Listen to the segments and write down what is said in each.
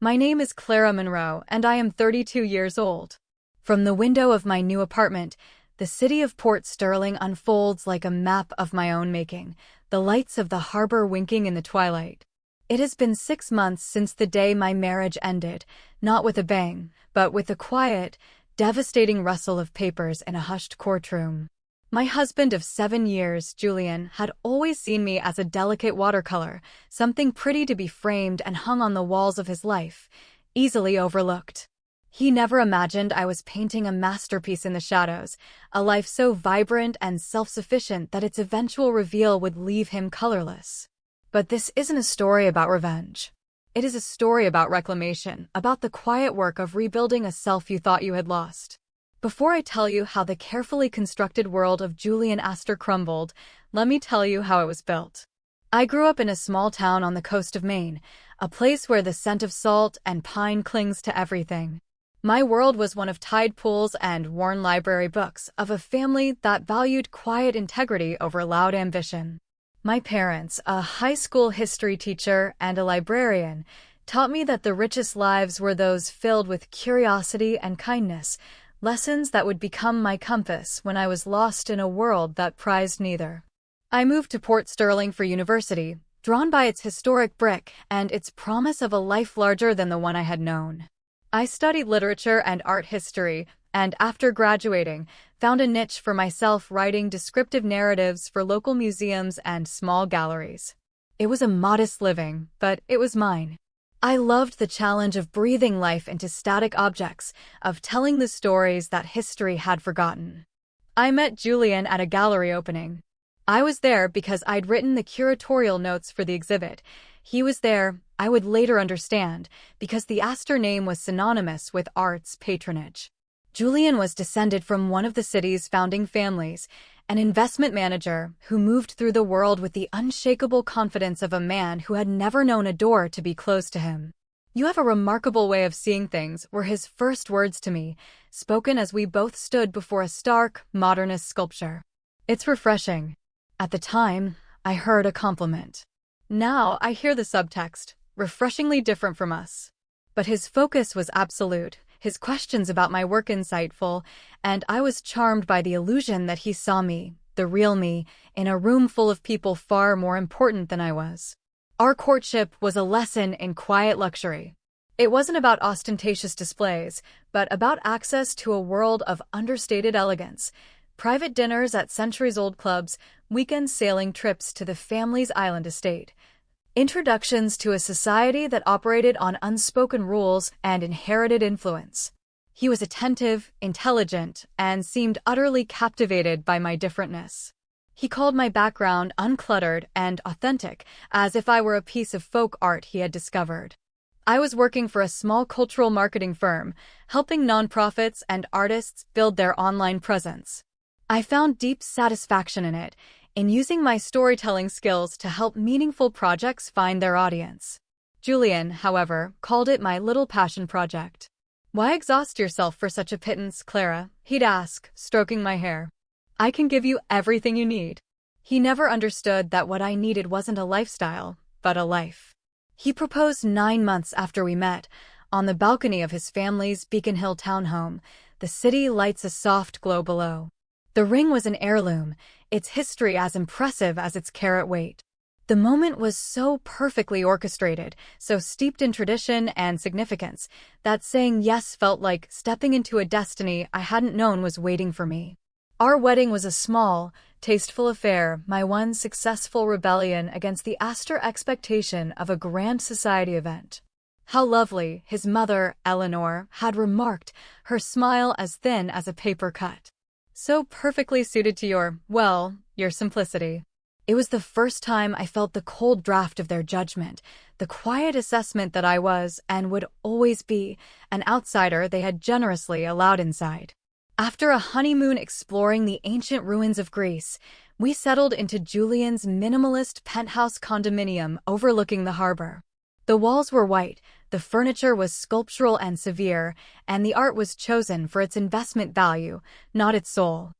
My name is Clara Monroe, and I am 32 years old. From the window of my new apartment, the city of Port Sterling unfolds like a map of my own making, the lights of the harbor winking in the twilight. It has been 6 months since the day my marriage ended, not with a bang, but with the quiet, devastating rustle of papers in a hushed courtroom. My husband of 7 years, Julian, had always seen me as a delicate watercolor, something pretty to be framed and hung on the walls of his life, easily overlooked. He never imagined I was painting a masterpiece in the shadows, a life so vibrant and self-sufficient that its eventual reveal would leave him colorless. But this isn't a story about revenge. It is a story about reclamation, about the quiet work of rebuilding a self you thought you had lost. Before I tell you how the carefully constructed world of Julian Astor crumbled, let me tell you how it was built. I grew up in a small town on the coast of Maine, a place where the scent of salt and pine clings to everything. My world was one of tide pools and worn library books, of a family that valued quiet integrity over loud ambition. My parents, a high school history teacher and a librarian, taught me that the richest lives were those filled with curiosity and kindness, lessons that would become my compass when I was lost in a world that prized neither. I moved to Port Sterling for university, drawn by its historic brick and its promise of a life larger than the one I had known. I studied literature and art history, and after graduating, found a niche for myself writing descriptive narratives for local museums and small galleries. It was a modest living, but it was mine. I loved the challenge of breathing life into static objects, of telling the stories that history had forgotten. I met Julian at a gallery opening. I was there because I'd written the curatorial notes for the exhibit. He was there, I would later understand, because the Astor name was synonymous with art's patronage. Julian was descended from one of the city's founding families, an investment manager who moved through the world with the unshakable confidence of a man who had never known a door to be closed to him. "You have a remarkable way of seeing things," were his first words to me, spoken as we both stood before a stark, modernist sculpture. "It's refreshing." At the time, I heard a compliment. Now I hear the subtext, refreshingly different from us. But his focus was absolute, his questions about my work insightful, and I was charmed by the illusion that he saw me, the real me, in a room full of people far more important than I was. Our courtship was a lesson in quiet luxury. It wasn't about ostentatious displays, but about access to a world of understated elegance, private dinners at centuries-old clubs, weekend sailing trips to the family's island estate, introductions to a society that operated on unspoken rules and inherited influence. He was attentive, intelligent, and seemed utterly captivated by my differentness. He called my background uncluttered and authentic, as if I were a piece of folk art he had discovered. I was working for a small cultural marketing firm, helping nonprofits and artists build their online presence. I found deep satisfaction in using my storytelling skills to help meaningful projects find their audience. Julian, however, called it my little passion project. "Why exhaust yourself for such a pittance, Clara?" he'd ask, stroking my hair. "I can give you everything you need." He never understood that what I needed wasn't a lifestyle, but a life. He proposed 9 months after we met, on the balcony of his family's Beacon Hill townhome, the city lights a soft glow below. The ring was an heirloom, its history as impressive as its carat weight. The moment was so perfectly orchestrated, so steeped in tradition and significance, that saying yes felt like stepping into a destiny I hadn't known was waiting for me. Our wedding was a small, tasteful affair, my one successful rebellion against the Astor expectation of a grand society event. How lovely, his mother, Eleanor, had remarked, her smile as thin as a paper cut. So perfectly suited to your simplicity. It was the first time I felt the cold draft of their judgment, the quiet assessment that I was, and would always be, an outsider they had generously allowed inside. After a honeymoon exploring the ancient ruins of Greece, we settled into Julian's minimalist penthouse condominium overlooking the harbor. The walls were white, the furniture was sculptural and severe, and the art was chosen for its investment value, not its soul.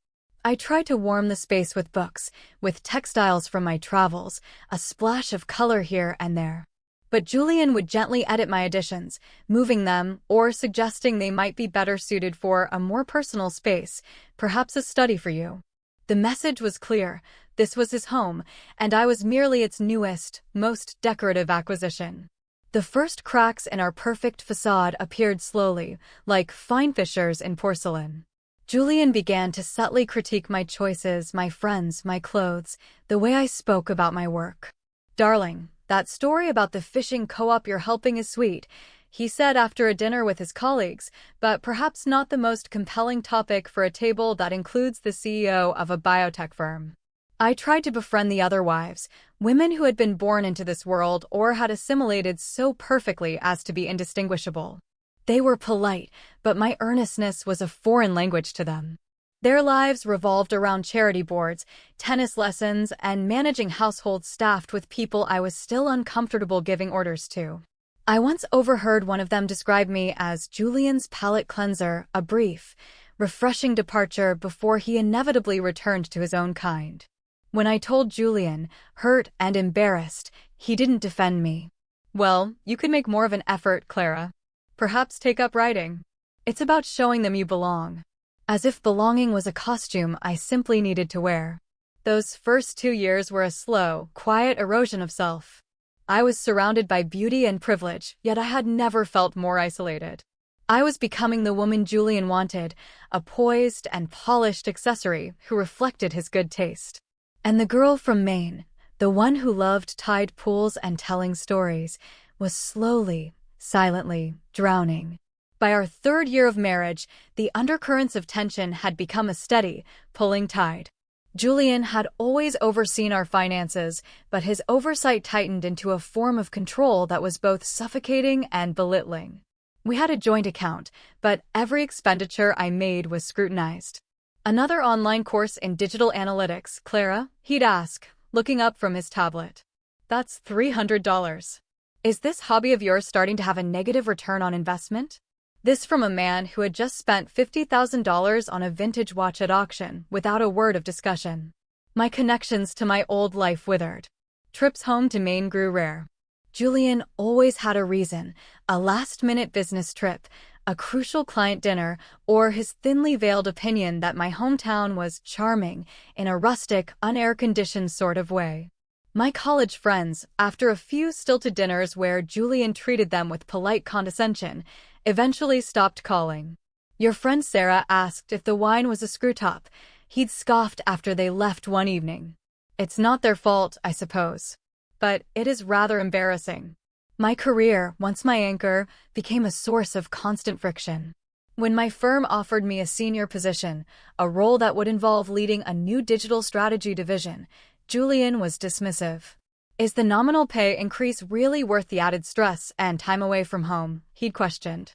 I tried to warm the space with books, with textiles from my travels, a splash of color here and there. But Julian would gently edit my additions, moving them or suggesting they might be better suited for a more personal space, perhaps a study for you. The message was clear. This was his home, and I was merely its newest, most decorative acquisition. The first cracks in our perfect facade appeared slowly, like fine fissures in porcelain. Julian began to subtly critique my choices, my friends, my clothes, the way I spoke about my work. "Darling, that story about the fishing co-op you're helping is sweet," he said after a dinner with his colleagues, but perhaps not the most compelling topic for a table that includes the CEO of a biotech firm. I tried to befriend the other wives, women who had been born into this world or had assimilated so perfectly as to be indistinguishable. They were polite, but my earnestness was a foreign language to them. Their lives revolved around charity boards, tennis lessons, and managing households staffed with people I was still uncomfortable giving orders to. I once overheard one of them describe me as Julian's palate cleanser, a brief, refreshing departure before he inevitably returned to his own kind. When I told Julian, hurt and embarrassed, he didn't defend me. "Well, you could make more of an effort, Clara. Perhaps take up writing. It's about showing them you belong." As if belonging was a costume I simply needed to wear. Those first 2 years were a slow, quiet erosion of self. I was surrounded by beauty and privilege, yet I had never felt more isolated. I was becoming the woman Julian wanted, a poised and polished accessory who reflected his good taste. And the girl from Maine, the one who loved tide pools and telling stories, was slowly, silently, drowning. By our 3rd year of marriage, the undercurrents of tension had become a steady, pulling tide. Julian had always overseen our finances, but his oversight tightened into a form of control that was both suffocating and belittling. We had a joint account, but every expenditure I made was scrutinized. "Another online course in digital analytics, Clara?" he'd ask, looking up from his tablet. "That's $300. Is this hobby of yours starting to have a negative return on investment?" This from a man who had just spent $50,000 on a vintage watch at auction, without a word of discussion. My connections to my old life withered. Trips home to Maine grew rare. Julian always had a reason, a last-minute business trip, a crucial client dinner, or his thinly veiled opinion that my hometown was charming in a rustic, unair-conditioned sort of way. My college friends, after a few stilted dinners where Julian treated them with polite condescension, eventually stopped calling. Your friend Sarah asked if the wine was a screw-top. He'd scoffed after they left one evening. It's not their fault, I suppose. But it is rather embarrassing. My career, once my anchor, became a source of constant friction. When my firm offered me a senior position, a role that would involve leading a new digital strategy division, Julian was dismissive. "Is the nominal pay increase really worth the added stress and time away from home?" he'd questioned.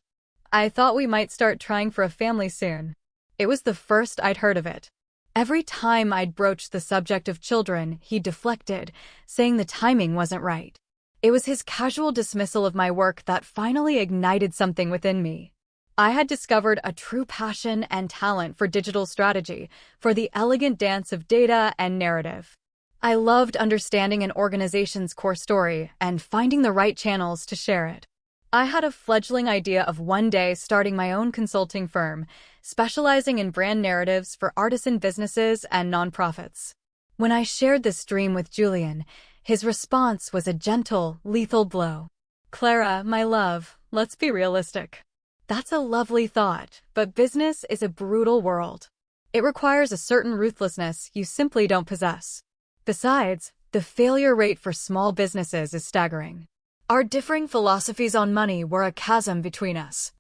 "I thought we might start trying for a family soon." It was the first I'd heard of it. Every time I'd broached the subject of children, he deflected, saying the timing wasn't right. It was his casual dismissal of my work that finally ignited something within me. I had discovered a true passion and talent for digital strategy, for the elegant dance of data and narrative. I loved understanding an organization's core story and finding the right channels to share it. I had a fledgling idea of one day starting my own consulting firm, specializing in brand narratives for artisan businesses and nonprofits. When I shared this dream with Julian, his response was a gentle, lethal blow. "Clara, my love, let's be realistic. That's a lovely thought, but business is a brutal world. It requires a certain ruthlessness you simply don't possess. Besides, the failure rate for small businesses is staggering." Our differing philosophies on money were a chasm between us.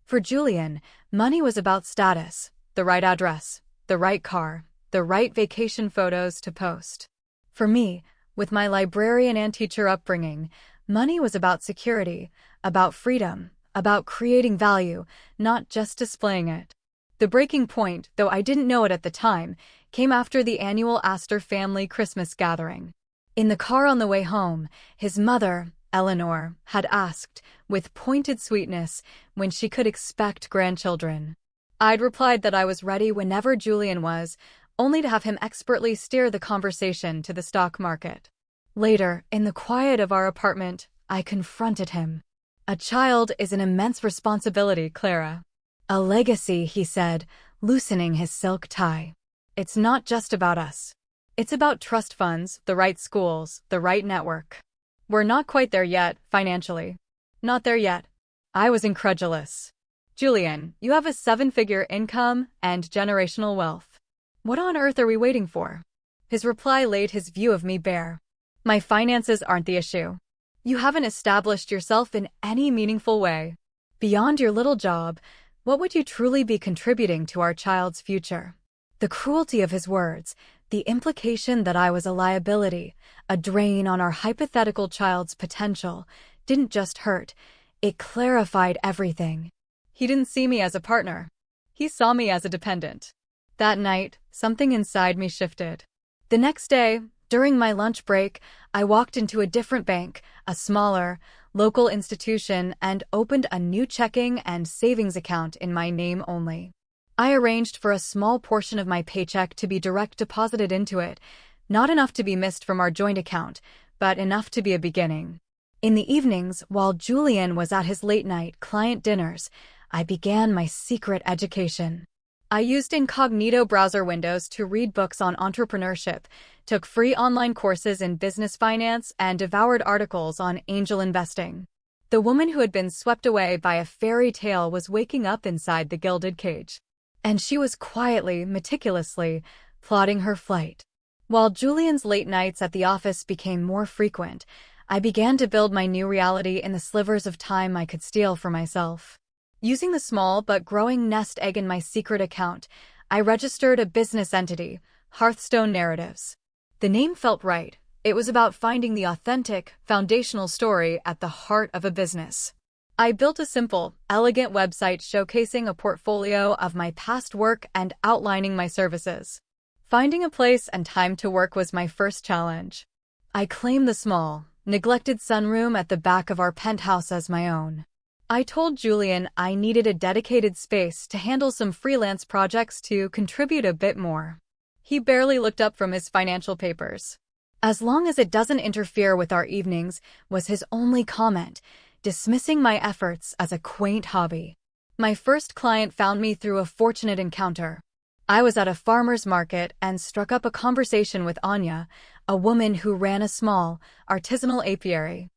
For Julian, money was about status, the right address, the right car, the right vacation photos to post. For me, with my librarian and teacher upbringing, money was about security, about freedom, about creating value, not just displaying it. The breaking point, though I didn't know it at the time, came after the annual Astor family Christmas gathering. In the car on the way home, his mother, Eleanor, had asked, with pointed sweetness, when she could expect grandchildren. I'd replied that I was ready whenever Julian was, only to have him expertly steer the conversation to the stock market. Later, in the quiet of our apartment, I confronted him. A child is an immense responsibility, Clara. A legacy, he said, loosening his silk tie. It's not just about us. It's about trust funds, the right schools, the right network. We're not quite there yet, financially. Not there yet. I was incredulous. Julian, you have a 7-figure income and generational wealth. What on earth are we waiting for? His reply laid his view of me bare. My finances aren't the issue. You haven't established yourself in any meaningful way. Beyond your little job, what would you truly be contributing to our child's future? The cruelty of his words, the implication that I was a liability, a drain on our hypothetical child's potential, didn't just hurt, it clarified everything. He didn't see me as a partner. He saw me as a dependent. That night, something inside me shifted. The next day, during my lunch break, I walked into a different bank, a smaller, local institution, and opened a new checking and savings account in my name only. I arranged for a small portion of my paycheck to be direct deposited into it, not enough to be missed from our joint account, but enough to be a beginning. In the evenings, while Julian was at his late-night client dinners, I began my secret education. I used incognito browser windows to read books on entrepreneurship, took free online courses in business finance, and devoured articles on angel investing. The woman who had been swept away by a fairy tale was waking up inside the gilded cage. And she was quietly, meticulously, plotting her flight. While Julian's late nights at the office became more frequent, I began to build my new reality in the slivers of time I could steal for myself. Using the small but growing nest egg in my secret account, I registered a business entity, Hearthstone Narratives. The name felt right. It was about finding the authentic, foundational story at the heart of a business. I built a simple, elegant website showcasing a portfolio of my past work and outlining my services. Finding a place and time to work was my first challenge. I claimed the small, neglected sunroom at the back of our penthouse as my own. I told Julian I needed a dedicated space to handle some freelance projects to contribute a bit more. He barely looked up from his financial papers. As long as it doesn't interfere with our evenings, was his only comment, dismissing my efforts as a quaint hobby. My first client found me through a fortunate encounter. I was at a farmer's market and struck up a conversation with Anya, a woman who ran a small, artisanal apiary.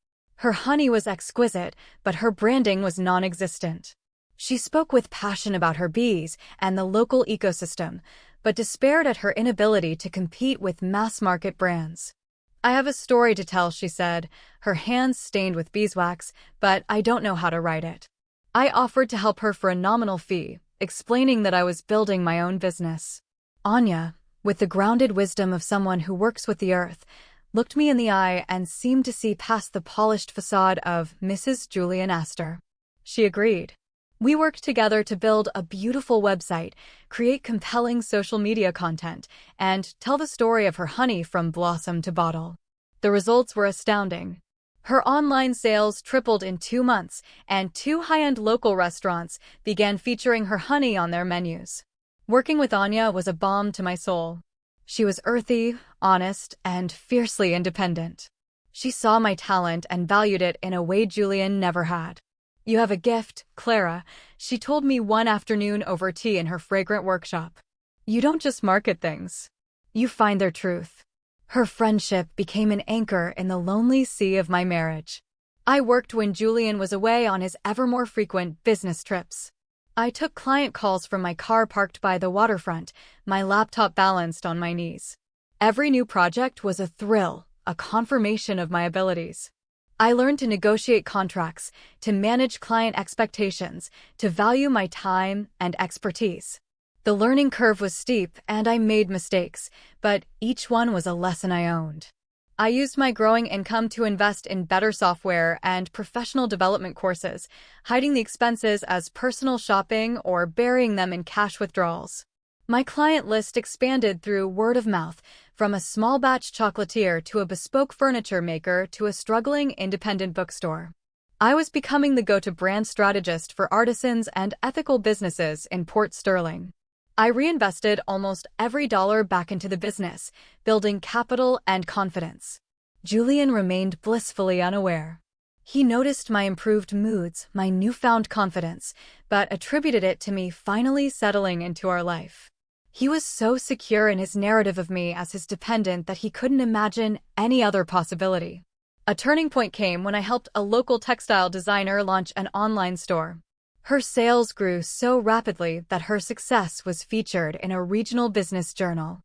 Her honey was exquisite, but her branding was non-existent. She spoke with passion about her bees and the local ecosystem, but despaired at her inability to compete with mass-market brands. I have a story to tell, she said, her hands stained with beeswax, but I don't know how to write it. I offered to help her for a nominal fee, explaining that I was building my own business. Anya, with the grounded wisdom of someone who works with the earth, looked me in the eye and seemed to see past the polished facade of Mrs. Julian Astor. She agreed. We worked together to build a beautiful website, create compelling social media content, and tell the story of her honey from blossom to bottle. The results were astounding. Her online sales tripled in 2 months, and 2 high-end local restaurants began featuring her honey on their menus. Working with Anya was a balm to my soul. She was earthy, honest, and fiercely independent. She saw my talent and valued it in a way Julian never had. You have a gift, Clara, she told me one afternoon over tea in her fragrant workshop. You don't just market things. You find their truth. Her friendship became an anchor in the lonely sea of my marriage. I worked when Julian was away on his ever more frequent business trips. I took client calls from my car parked by the waterfront, my laptop balanced on my knees. Every new project was a thrill, a confirmation of my abilities. I learned to negotiate contracts, to manage client expectations, to value my time and expertise. The learning curve was steep and I made mistakes, but each one was a lesson I owned. I used my growing income to invest in better software and professional development courses, hiding the expenses as personal shopping or burying them in cash withdrawals. My client list expanded through word of mouth, from a small batch chocolatier to a bespoke furniture maker to a struggling independent bookstore. I was becoming the go-to brand strategist for artisans and ethical businesses in Port Sterling. I reinvested almost every dollar back into the business, building capital and confidence. Julian remained blissfully unaware. He noticed my improved moods, my newfound confidence, but attributed it to me finally settling into our life. He was so secure in his narrative of me as his dependent that he couldn't imagine any other possibility. A turning point came when I helped a local textile designer launch an online store. Her sales grew so rapidly that her success was featured in a regional business journal.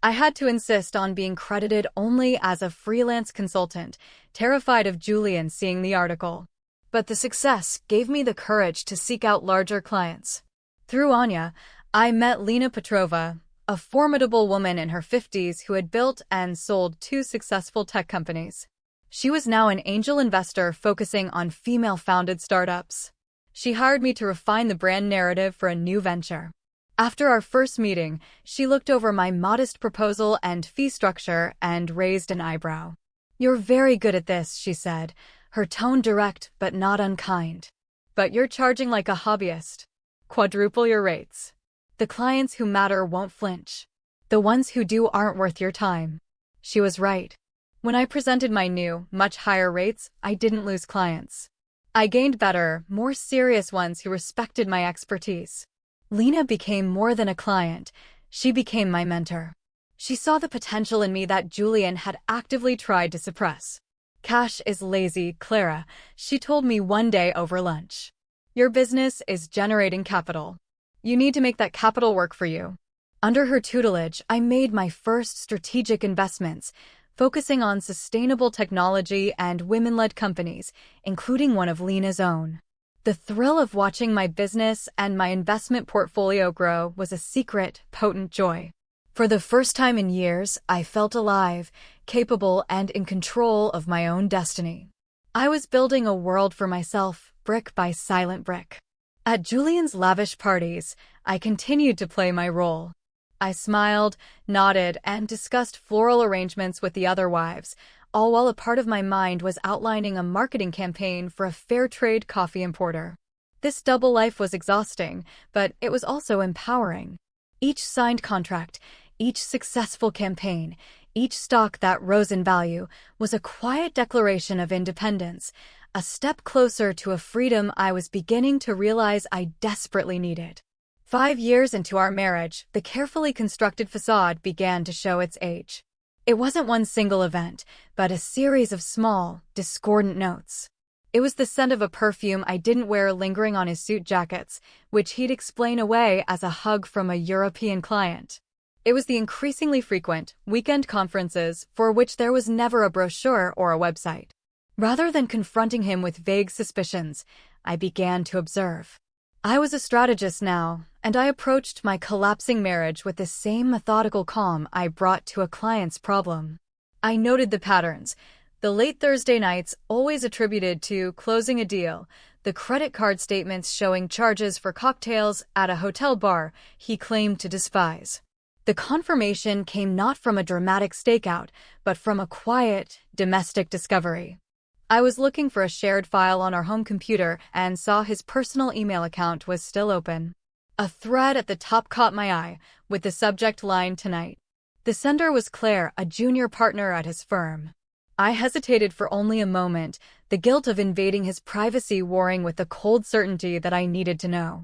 I had to insist on being credited only as a freelance consultant, terrified of Julian seeing the article. But the success gave me the courage to seek out larger clients. Through Anya, I met Lena Petrova, a formidable woman in her 50s who had built and sold 2 successful tech companies. She was now an angel investor focusing on female-founded startups. She hired me to refine the brand narrative for a new venture. After our first meeting, she looked over my modest proposal and fee structure and raised an eyebrow. "You're very good at this," she said, her tone direct but not unkind. "But you're charging like a hobbyist. Quadruple your rates. The clients who matter won't flinch. The ones who do aren't worth your time." She was right. When I presented my new, much higher rates, I didn't lose clients. I gained better, more serious ones who respected my expertise. Lena became more than a client. She became my mentor. She saw the potential in me that Julian had actively tried to suppress. "Cash is lazy, Clara," she told me one day over lunch. "Your business is generating capital. You need to make that capital work for you." Under her tutelage, I made my first strategic investments, focusing on sustainable technology and women-led companies, including one of Lena's own. The thrill of watching my business and my investment portfolio grow was a secret, potent joy. For the first time in years, I felt alive, capable, and in control of my own destiny. I was building a world for myself, brick by silent brick. At Julian's lavish parties, I continued to play my role. I smiled, nodded, and discussed floral arrangements with the other wives, all while a part of my mind was outlining a marketing campaign for a fair trade coffee importer. This double life was exhausting, but it was also empowering. Each signed contract, each successful campaign, each stock that rose in value was a quiet declaration of independence, a step closer to a freedom I was beginning to realize I desperately needed. 5 years into our marriage, the carefully constructed facade began to show its age. It wasn't one single event, but a series of small, discordant notes. It was the scent of a perfume I didn't wear lingering on his suit jackets, which he'd explain away as a hug from a European client. It was the increasingly frequent, weekend conferences for which there was never a brochure or a website. Rather than confronting him with vague suspicions, I began to observe. I was a strategist now, and I approached my collapsing marriage with the same methodical calm I brought to a client's problem. I noted the patterns, the late Thursday nights always attributed to closing a deal, the credit card statements showing charges for cocktails at a hotel bar he claimed to despise. The confirmation came not from a dramatic stakeout, but from a quiet, domestic discovery. I was looking for a shared file on our home computer and saw his personal email account was still open. A thread at the top caught my eye, with the subject line "Tonight." The sender was Claire, a junior partner at his firm. I hesitated for only a moment, the guilt of invading his privacy warring with the cold certainty that I needed to know.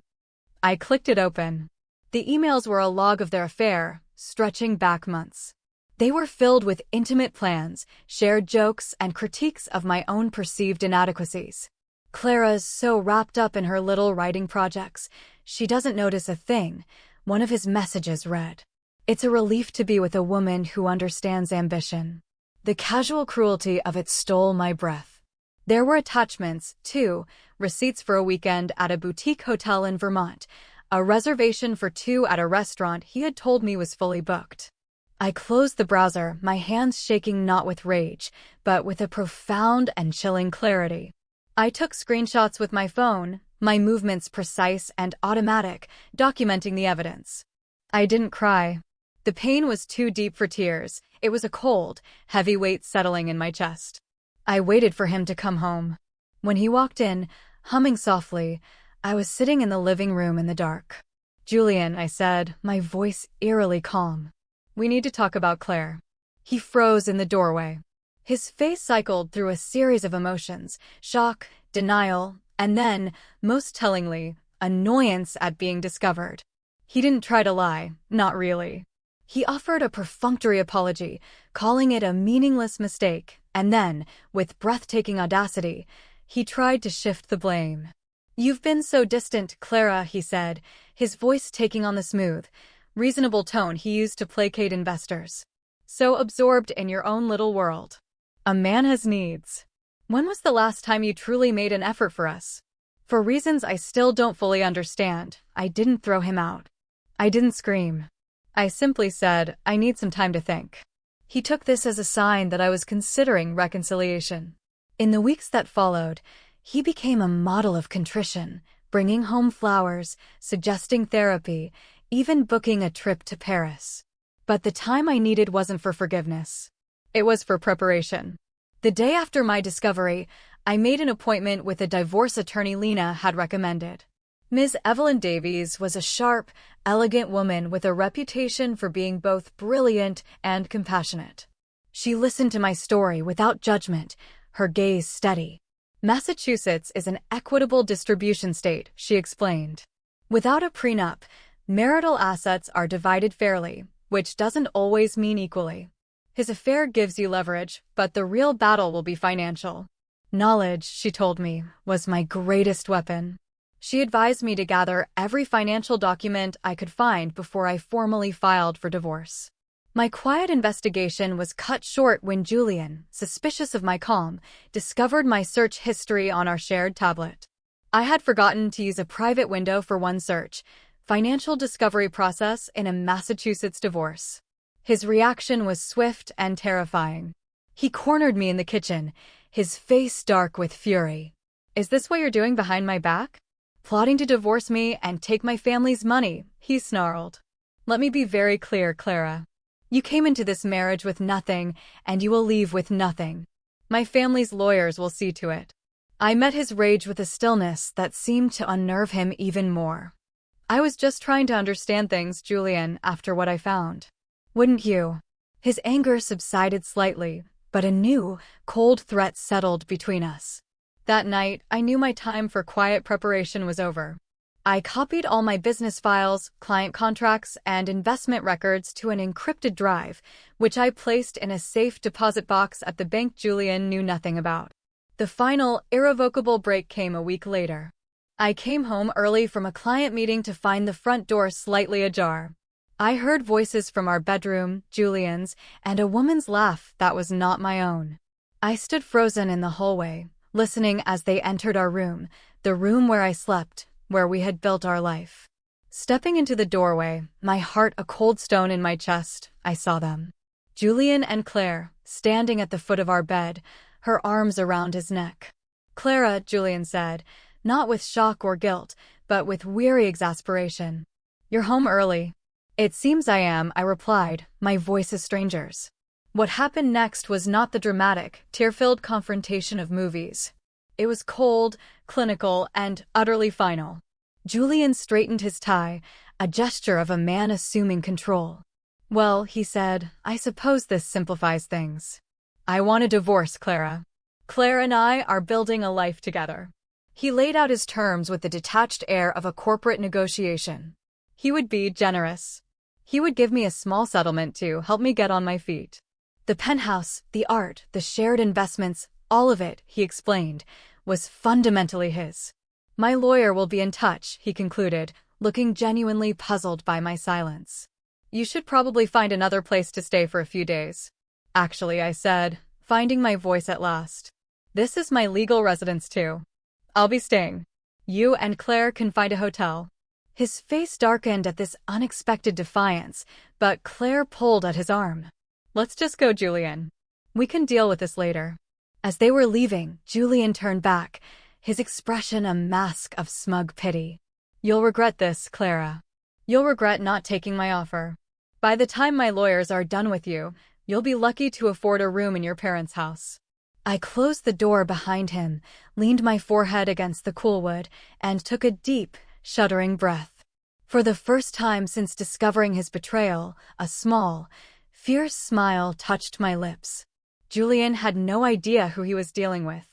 I clicked it open. The emails were a log of their affair, stretching back months. They were filled with intimate plans, shared jokes, and critiques of my own perceived inadequacies. "Clara's so wrapped up in her little writing projects, she doesn't notice a thing," one of his messages read. "It's a relief to be with a woman who understands ambition." The casual cruelty of it stole my breath. There were attachments, too, receipts for a weekend at a boutique hotel in Vermont, a reservation for 2 at a restaurant he had told me was fully booked. I closed the browser, my hands shaking not with rage, but with a profound and chilling clarity. I took screenshots with my phone, my movements precise and automatic, documenting the evidence. I didn't cry. The pain was too deep for tears. It was a cold, heavy weight settling in my chest. I waited for him to come home. When he walked in, humming softly, I was sitting in the living room in the dark. "Julian," I said, my voice eerily calm. "We need to talk about Claire." He froze in the doorway. His face cycled through a series of emotions: shock, denial, and then, most tellingly, annoyance at being discovered. He didn't try to lie, not really. He offered a perfunctory apology, calling it a meaningless mistake, and then, with breathtaking audacity, he tried to shift the blame. "You've been so distant, Clara," he said, his voice taking on the smooth, reasonable tone he used to placate investors. "So absorbed in your own little world. A man has needs. When was the last time you truly made an effort for us?" For reasons I still don't fully understand, I didn't throw him out. I didn't scream. I simply said, "I need some time to think." He took this as a sign that I was considering reconciliation. In the weeks that followed, he became a model of contrition, bringing home flowers, suggesting therapy, even booking a trip to Paris. But the time I needed wasn't for forgiveness. It was for preparation. The day after my discovery, I made an appointment with a divorce attorney Lena had recommended. Ms. Evelyn Davies was a sharp, elegant woman with a reputation for being both brilliant and compassionate. She listened to my story without judgment, her gaze steady. "Massachusetts is an equitable distribution state," she explained. "Without a prenup, marital assets are divided fairly, which doesn't always mean equally. His affair gives you leverage, but the real battle will be financial. Knowledge," she told me, "was my greatest weapon." She advised me to gather every financial document I could find before I formally filed for divorce. My quiet investigation was cut short when Julian, suspicious of my calm, discovered my search history on our shared tablet. I had forgotten to use a private window for one search: financial discovery process in a Massachusetts divorce. His reaction was swift and terrifying. He cornered me in the kitchen, his face dark with fury. "Is this what you're doing behind my back? Plotting to divorce me and take my family's money?" he snarled. "Let me be very clear, Clara. You came into this marriage with nothing, and you will leave with nothing. My family's lawyers will see to it." I met his rage with a stillness that seemed to unnerve him even more. "I was just trying to understand things, Julian, after what I found. Wouldn't you?" His anger subsided slightly, but a new, cold threat settled between us. That night, I knew my time for quiet preparation was over. I copied all my business files, client contracts, and investment records to an encrypted drive, which I placed in a safe deposit box at the bank Julian knew nothing about. The final, irrevocable break came a week later. I came home early from a client meeting to find the front door slightly ajar. I heard voices from our bedroom, Julian's, and a woman's laugh that was not my own. I stood frozen in the hallway, listening as they entered our room, the room where I slept, where we had built our life. Stepping into the doorway, my heart a cold stone in my chest, I saw them. Julian and Claire, standing at the foot of our bed, her arms around his neck. "Clara," Julian said, not with shock or guilt, but with weary exasperation. "You're home early." "It seems I am," I replied, my voice a stranger's. What happened next was not the dramatic, tear-filled confrontation of movies. It was cold, clinical, and utterly final. Julian straightened his tie, a gesture of a man assuming control. "Well," he said, "I suppose this simplifies things. I want a divorce, Clara. Claire and I are building a life together." He laid out his terms with the detached air of a corporate negotiation. He would be generous. He would give me a small settlement to help me get on my feet. The penthouse, the art, the shared investments, all of it, he explained, was fundamentally his. "My lawyer will be in touch," he concluded, looking genuinely puzzled by my silence. "You should probably find another place to stay for a few days." "Actually," I said, finding my voice at last, "this is my legal residence too. I'll be staying. You and Claire can find a hotel." His face darkened at this unexpected defiance, but Claire pulled at his arm. "Let's just go, Julian. We can deal with this later." As they were leaving, Julian turned back, his expression a mask of smug pity. "You'll regret this, Clara. You'll regret not taking my offer. By the time my lawyers are done with you, you'll be lucky to afford a room in your parents' house." I closed the door behind him, leaned my forehead against the cool wood, and took a deep, shuddering breath. For the first time since discovering his betrayal, a small, fierce smile touched my lips. Julian had no idea who he was dealing with.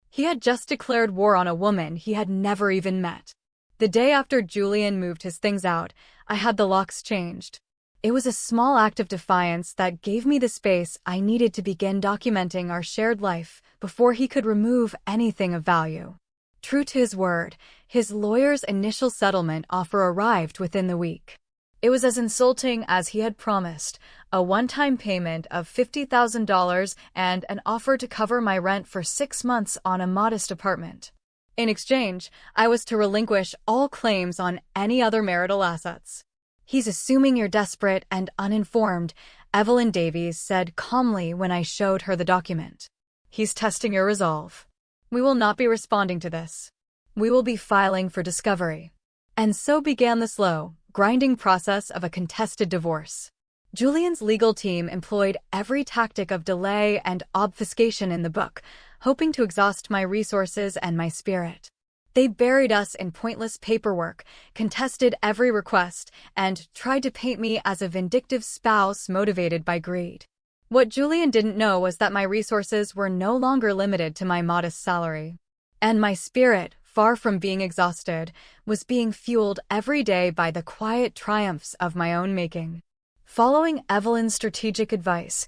He had just declared war on a woman he had never even met. The day after Julian moved his things out, I had the locks changed. It was a small act of defiance that gave me the space I needed to begin documenting our shared life before he could remove anything of value. True to his word, his lawyer's initial settlement offer arrived within the week. It was as insulting as he had promised, a one-time payment of $50,000 and an offer to cover my rent for 6 months on a modest apartment. In exchange, I was to relinquish all claims on any other marital assets. "He's assuming you're desperate and uninformed," Evelyn Davies said calmly when I showed her the document. "He's testing your resolve. We will not be responding to this. We will be filing for discovery." And so began the slow, grinding process of a contested divorce. Julian's legal team employed every tactic of delay and obfuscation in the book, hoping to exhaust my resources and my spirit. They buried us in pointless paperwork, contested every request, and tried to paint me as a vindictive spouse motivated by greed. What Julian didn't know was that my resources were no longer limited to my modest salary. And my spirit, far from being exhausted, was being fueled every day by the quiet triumphs of my own making. Following Evelyn's strategic advice,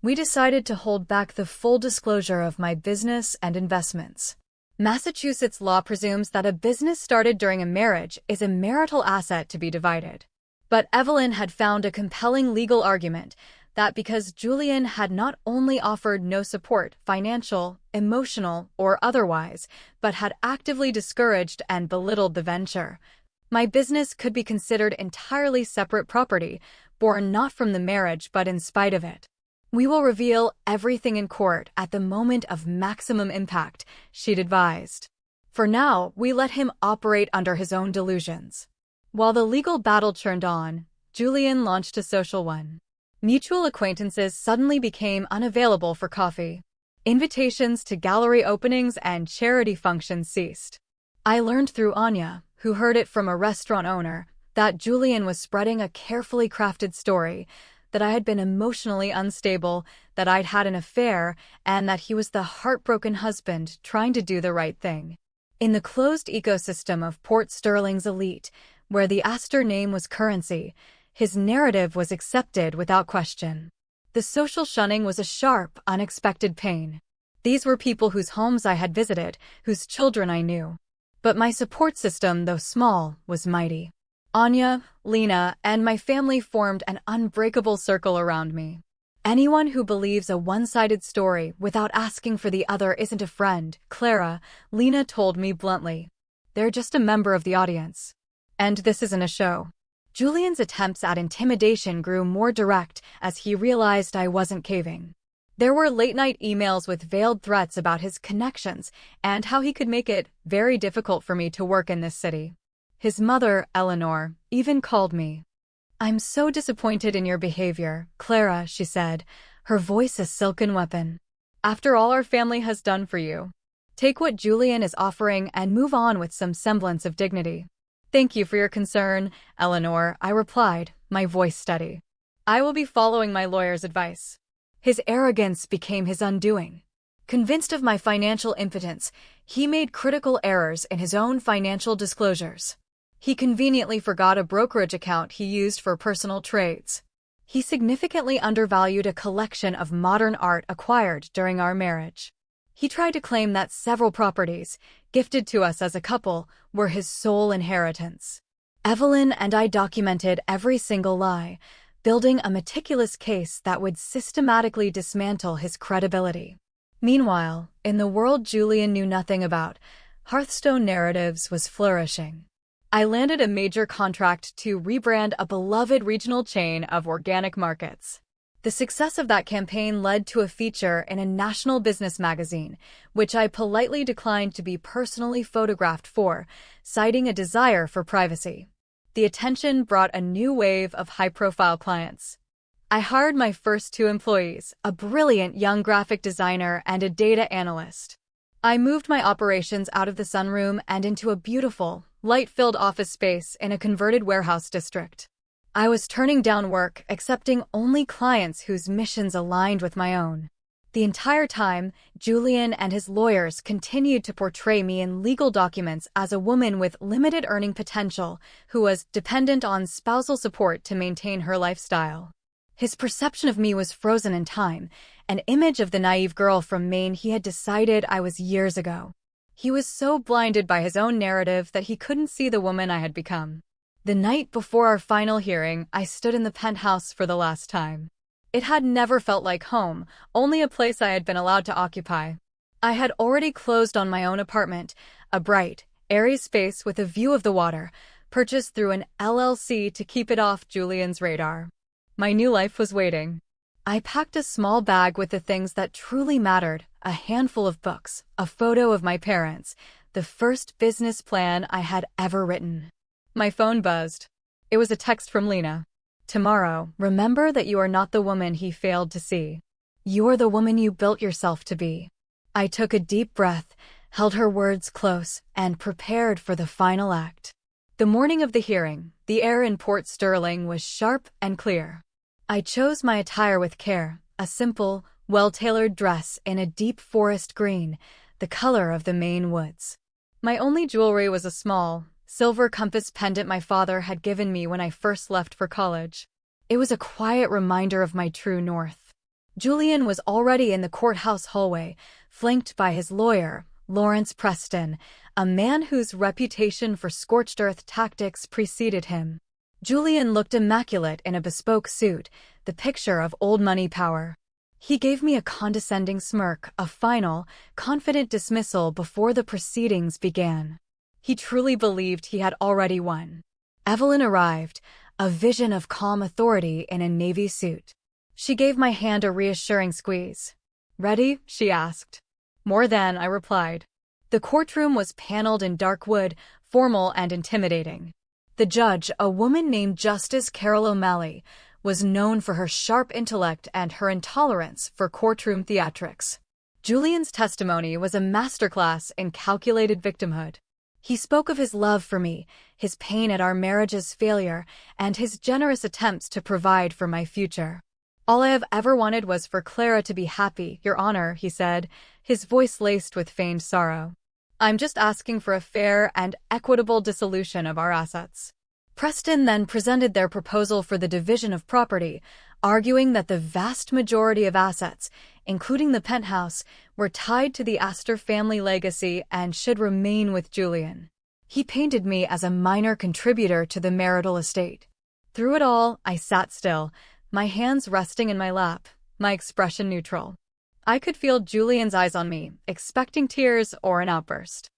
we decided to hold back the full disclosure of my business and investments. Massachusetts law presumes that a business started during a marriage is a marital asset to be divided. But Evelyn had found a compelling legal argument that because Julian had not only offered no support, financial, emotional, or otherwise, but had actively discouraged and belittled the venture, my business could be considered entirely separate property, born not from the marriage but in spite of it. "We will reveal everything in court at the moment of maximum impact," she'd advised. For now, we let him operate under his own delusions. While the legal battle churned on, Julian launched a social one. Mutual acquaintances suddenly became unavailable for coffee. Invitations to gallery openings and charity functions ceased. I learned through Anya, who heard it from a restaurant owner, that Julian was spreading a carefully crafted story, that I had been emotionally unstable, that I'd had an affair, and that he was the heartbroken husband trying to do the right thing. In the closed ecosystem of Port Sterling's elite, where the Astor name was currency, his narrative was accepted without question. The social shunning was a sharp, unexpected pain. These were people whose homes I had visited, whose children I knew. But my support system, though small, was mighty. Anya, Lena, and my family formed an unbreakable circle around me. "Anyone who believes a one-sided story without asking for the other isn't a friend, Clara," Lena told me bluntly. "They're just a member of the audience. And this isn't a show." Julian's attempts at intimidation grew more direct as he realized I wasn't caving. There were late-night emails with veiled threats about his connections and how he could make it very difficult for me to work in this city. His mother, Eleanor, even called me. "I'm so disappointed in your behavior, Clara," she said, her voice a silken weapon. "After all our family has done for you, take what Julian is offering and move on with some semblance of dignity." "Thank you for your concern, Eleanor," I replied, my voice steady. "I will be following my lawyer's advice." His arrogance became his undoing. Convinced of my financial impotence, he made critical errors in his own financial disclosures. He conveniently forgot a brokerage account he used for personal trades. He significantly undervalued a collection of modern art acquired during our marriage. He tried to claim that several properties, gifted to us as a couple, were his sole inheritance. Evelyn and I documented every single lie, building a meticulous case that would systematically dismantle his credibility. Meanwhile, in the world Julian knew nothing about, Hearthstone Narratives was flourishing. I landed a major contract to rebrand a beloved regional chain of organic markets. The success of that campaign led to a feature in a national business magazine, which I politely declined to be personally photographed for, citing a desire for privacy. The attention brought a new wave of high-profile clients. I hired my first 2 employees, a brilliant young graphic designer and a data analyst. I moved my operations out of the sunroom and into a beautiful, light-filled office space in a converted warehouse district. I was turning down work, accepting only clients whose missions aligned with my own. The entire time, Julian and his lawyers continued to portray me in legal documents as a woman with limited earning potential who was dependent on spousal support to maintain her lifestyle. His perception of me was frozen in time, an image of the naive girl from Maine he had decided I was years ago. He was so blinded by his own narrative that he couldn't see the woman I had become. The night before our final hearing, I stood in the penthouse for the last time. It had never felt like home, only a place I had been allowed to occupy. I had already closed on my own apartment, a bright, airy space with a view of the water, purchased through an LLC to keep it off Julian's radar. My new life was waiting. I packed a small bag with the things that truly mattered, a handful of books, a photo of my parents, the first business plan I had ever written. My phone buzzed. It was a text from Lena. Tomorrow, remember that you are not the woman he failed to see. You're the woman you built yourself to be. I took a deep breath, held her words close, and prepared for the final act. The morning of the hearing, the air in Port Sterling was sharp and clear. I chose my attire with care, a simple, well-tailored dress in a deep forest green, the color of the Maine woods. My only jewelry was a small, silver compass pendant my father had given me when I first left for college. It was a quiet reminder of my true north. Julian was already in the courthouse hallway, flanked by his lawyer, Lawrence Preston, a man whose reputation for scorched-earth tactics preceded him. Julian looked immaculate in a bespoke suit, the picture of old money power. He gave me a condescending smirk, a final, confident dismissal before the proceedings began. He truly believed he had already won. Evelyn arrived, a vision of calm authority in a navy suit. She gave my hand a reassuring squeeze. "Ready?" she asked. "More than," I replied. The courtroom was paneled in dark wood, formal and intimidating. The judge, a woman named Justice Carol O'Malley, was known for her sharp intellect and her intolerance for courtroom theatrics. Julian's testimony was a masterclass in calculated victimhood. He spoke of his love for me, his pain at our marriage's failure, and his generous attempts to provide for my future. "All I have ever wanted was for Clara to be happy, Your Honor," he said, his voice laced with feigned sorrow. "I'm just asking for a fair and equitable dissolution of our assets." Preston then presented their proposal for the division of property, arguing that the vast majority of assets, including the penthouse, were tied to the Astor family legacy and should remain with Julian. He painted me as a minor contributor to the marital estate. Through it all, I sat still, my hands resting in my lap, my expression neutral. I could feel Julian's eyes on me, expecting tears or an outburst.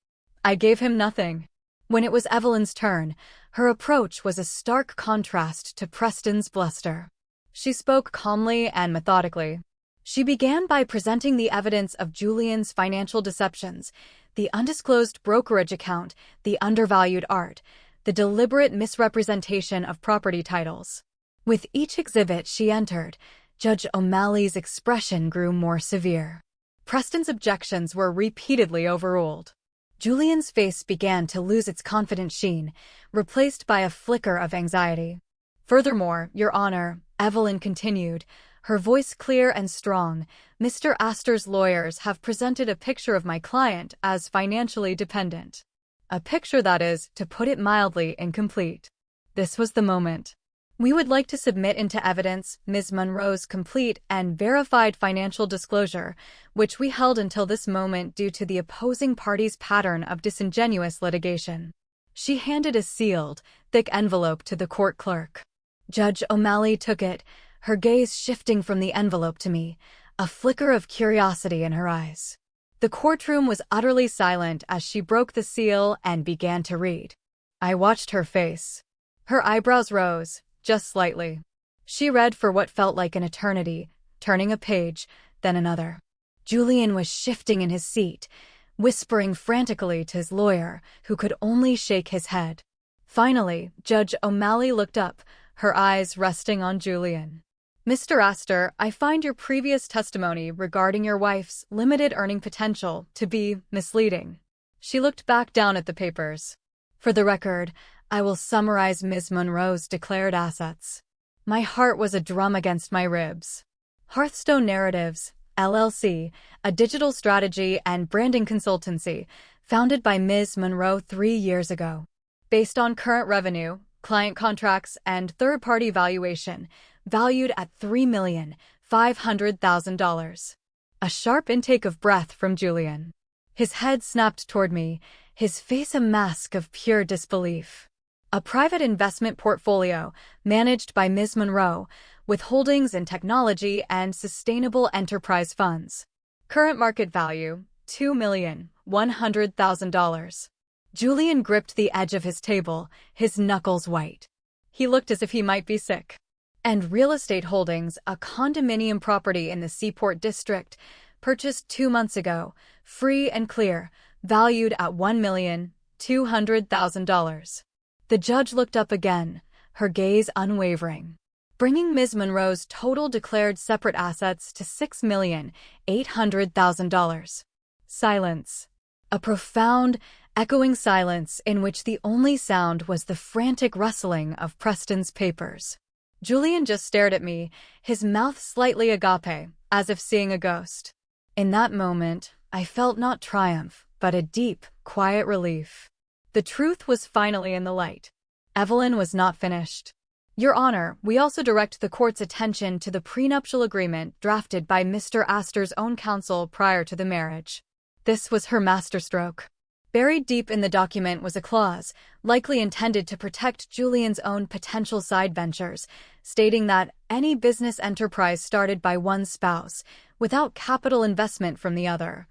I gave him nothing. When it was Evelyn's turn, her approach was a stark contrast to Preston's bluster. She spoke calmly and methodically. She began by presenting the evidence of Julian's financial deceptions, the undisclosed brokerage account, the undervalued art, the deliberate misrepresentation of property titles. With each exhibit she entered, Judge O'Malley's expression grew more severe. Preston's objections were repeatedly overruled. Julian's face began to lose its confident sheen, replaced by a flicker of anxiety. "Furthermore, Your Honor," Evelyn continued, her voice clear and strong, "Mr. Astor's lawyers have presented a picture of my client as financially dependent. A picture that is, to put it mildly, incomplete." This was the moment. "We would like to submit into evidence Ms. Monroe's complete and verified financial disclosure, which we held until this moment due to the opposing party's pattern of disingenuous litigation." She handed a sealed, thick envelope to the court clerk. Judge O'Malley took it, her gaze shifting from the envelope to me, a flicker of curiosity in her eyes. The courtroom was utterly silent as she broke the seal and began to read. I watched her face. Her eyebrows rose, just slightly. She read for what felt like an eternity, turning a page, then another. Julian was shifting in his seat, whispering frantically to his lawyer, who could only shake his head. Finally, Judge O'Malley looked up, her eyes resting on Julian. "Mr. Astor, I find your previous testimony regarding your wife's limited earning potential to be misleading." She looked back down at the papers. "For the record, I will summarize Ms. Monroe's declared assets." My heart was a drum against my ribs. Hearthstone Narratives, LLC, a digital strategy and branding consultancy founded by Ms. Monroe 3 years ago. Based on current revenue, client contracts, and third-party valuation, valued at $3,500,000. A sharp intake of breath from Julian. His head snapped toward me, his face a mask of pure disbelief. A private investment portfolio managed by Ms. Monroe, with holdings in technology and sustainable enterprise funds. Current market value, $2,100,000. Julian gripped the edge of his table, his knuckles white. He looked as if he might be sick. And real estate holdings, a condominium property in the Seaport District, purchased 2 months ago, free and clear, valued at $1,200,000. The judge looked up again, her gaze unwavering, bringing Ms. Monroe's total declared separate assets to $6,800,000. Silence. A profound, echoing silence in which the only sound was the frantic rustling of Preston's papers. Julian just stared at me, his mouth slightly agape, as if seeing a ghost. In that moment, I felt not triumph, but a deep, quiet relief. The truth was finally in the light. Evelyn was not finished. Your Honor, we also direct the court's attention to the prenuptial agreement drafted by Mr. Astor's own counsel prior to the marriage. This was her masterstroke. Buried deep in the document was a clause, likely intended to protect Julian's own potential side ventures, stating that any business enterprise started by one spouse, without capital investment from the other,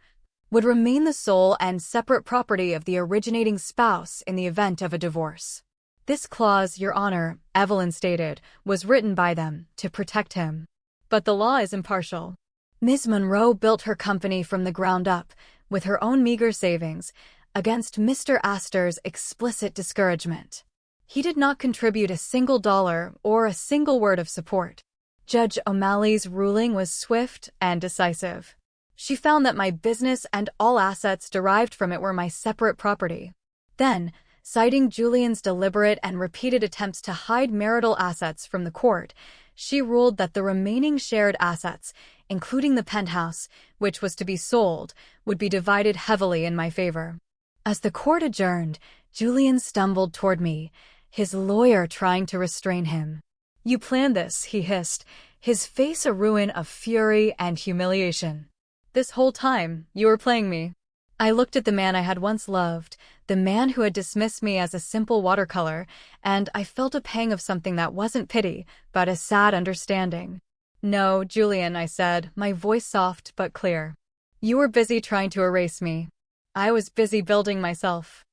would remain the sole and separate property of the originating spouse in the event of a divorce. This clause, Your Honor, Evelyn stated, was written by them to protect him. But the law is impartial. Ms. Monroe built her company from the ground up, with her own meager savings, against Mr. Astor's explicit discouragement. He did not contribute a single dollar or a single word of support. Judge O'Malley's ruling was swift and decisive. She found that my business and all assets derived from it were my separate property. Then, citing Julian's deliberate and repeated attempts to hide marital assets from the court, she ruled that the remaining shared assets, including the penthouse, which was to be sold, would be divided heavily in my favor. As the court adjourned, Julian stumbled toward me, his lawyer trying to restrain him. "You planned this," he hissed, his face a ruin of fury and humiliation. "This whole time, you were playing me." I looked at the man I had once loved, the man who had dismissed me as a simple watercolor, and I felt a pang of something that wasn't pity, but a sad understanding. "No, Julian," I said, my voice soft but clear. "You were busy trying to erase me. I was busy building myself.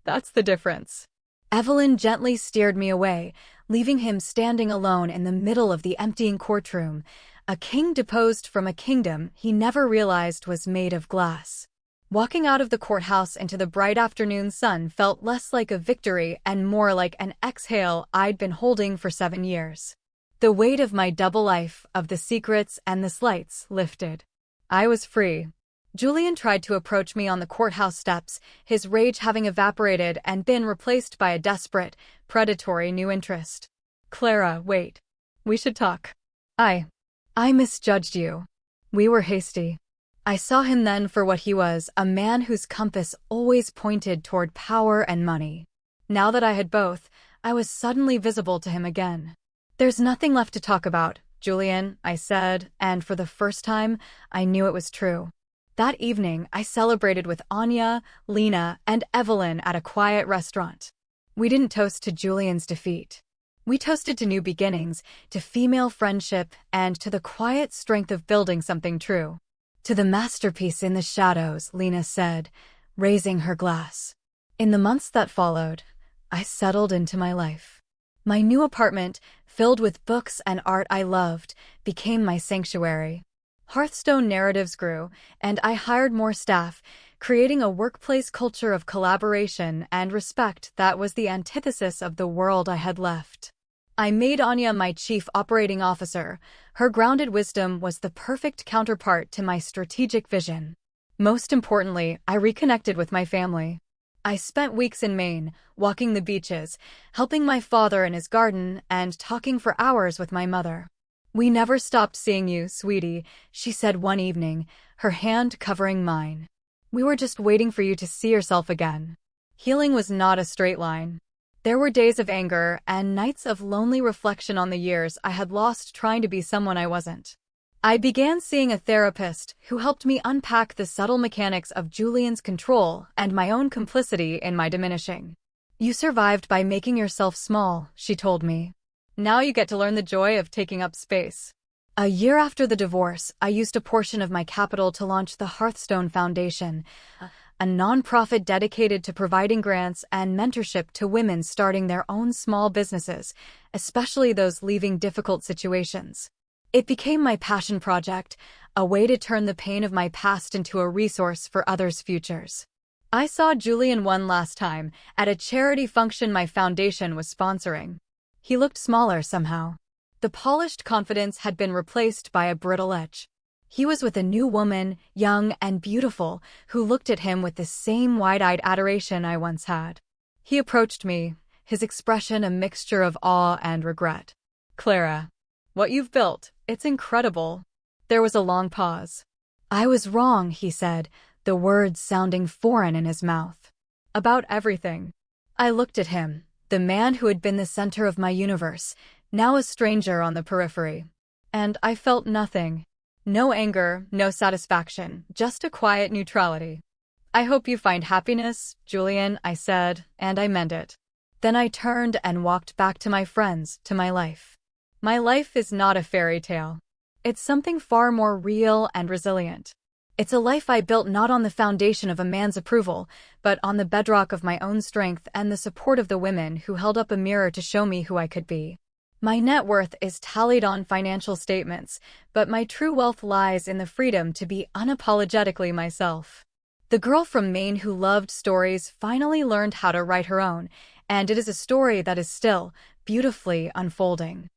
That's the difference." Evelyn gently steered me away, leaving him standing alone in the middle of the emptying courtroom, a king deposed from a kingdom he never realized was made of glass. Walking out of the courthouse into the bright afternoon sun felt less like a victory and more like an exhale I'd been holding for 7 years. The weight of my double life, of the secrets and the slights, lifted. I was free. Julian tried to approach me on the courthouse steps, his rage having evaporated and been replaced by a desperate, predatory new interest. "Clara, wait. We should talk. I misjudged you. We were hasty." I saw him then for what he was, a man whose compass always pointed toward power and money. Now that I had both, I was suddenly visible to him again. "There's nothing left to talk about, Julian," I said, and for the first time, I knew it was true. That evening, I celebrated with Anya, Lena, and Evelyn at a quiet restaurant. We didn't toast to Julian's defeat. We toasted to new beginnings, to female friendship, and to the quiet strength of building something true. "To the masterpiece in the shadows," Lena said, raising her glass. In the months that followed, I settled into my life. My new apartment, filled with books and art I loved, became my sanctuary. Hearthstone narratives grew, and I hired more staff, creating a workplace culture of collaboration and respect that was the antithesis of the world I had left. I made Anya my chief operating officer. Her grounded wisdom was the perfect counterpart to my strategic vision. Most importantly, I reconnected with my family. I spent weeks in Maine, walking the beaches, helping my father in his garden, and talking for hours with my mother. "We never stopped seeing you, sweetie," she said one evening, her hand covering mine. "We were just waiting for you to see yourself again." Healing was not a straight line. There were days of anger and nights of lonely reflection on the years I had lost trying to be someone I wasn't. I began seeing a therapist who helped me unpack the subtle mechanics of Julian's control and my own complicity in my diminishing. "You survived by making yourself small," she told me. "Now you get to learn the joy of taking up space." A year after the divorce, I used a portion of my capital to launch the Hearthstone Foundation, a nonprofit dedicated to providing grants and mentorship to women starting their own small businesses, especially those leaving difficult situations. It became my passion project, a way to turn the pain of my past into a resource for others' futures. I saw Julian one last time, at a charity function my foundation was sponsoring. He looked smaller somehow. The polished confidence had been replaced by a brittle edge. He was with a new woman, young and beautiful, who looked at him with the same wide-eyed adoration I once had. He approached me, his expression a mixture of awe and regret. "Clara, what you've built, it's incredible." There was a long pause. "I was wrong," he said, the words sounding foreign in his mouth. "About everything." I looked at him, the man who had been the center of my universe, now a stranger on the periphery. And I felt nothing. No anger, no satisfaction, just a quiet neutrality. "I hope you find happiness, Julian," I said, and I meant it. Then I turned and walked back to my friends, to my life. My life is not a fairy tale. It's something far more real and resilient. It's a life I built not on the foundation of a man's approval, but on the bedrock of my own strength and the support of the women who held up a mirror to show me who I could be. My net worth is tallied on financial statements, but my true wealth lies in the freedom to be unapologetically myself. The girl from Maine who loved stories finally learned how to write her own, and it is a story that is still beautifully unfolding.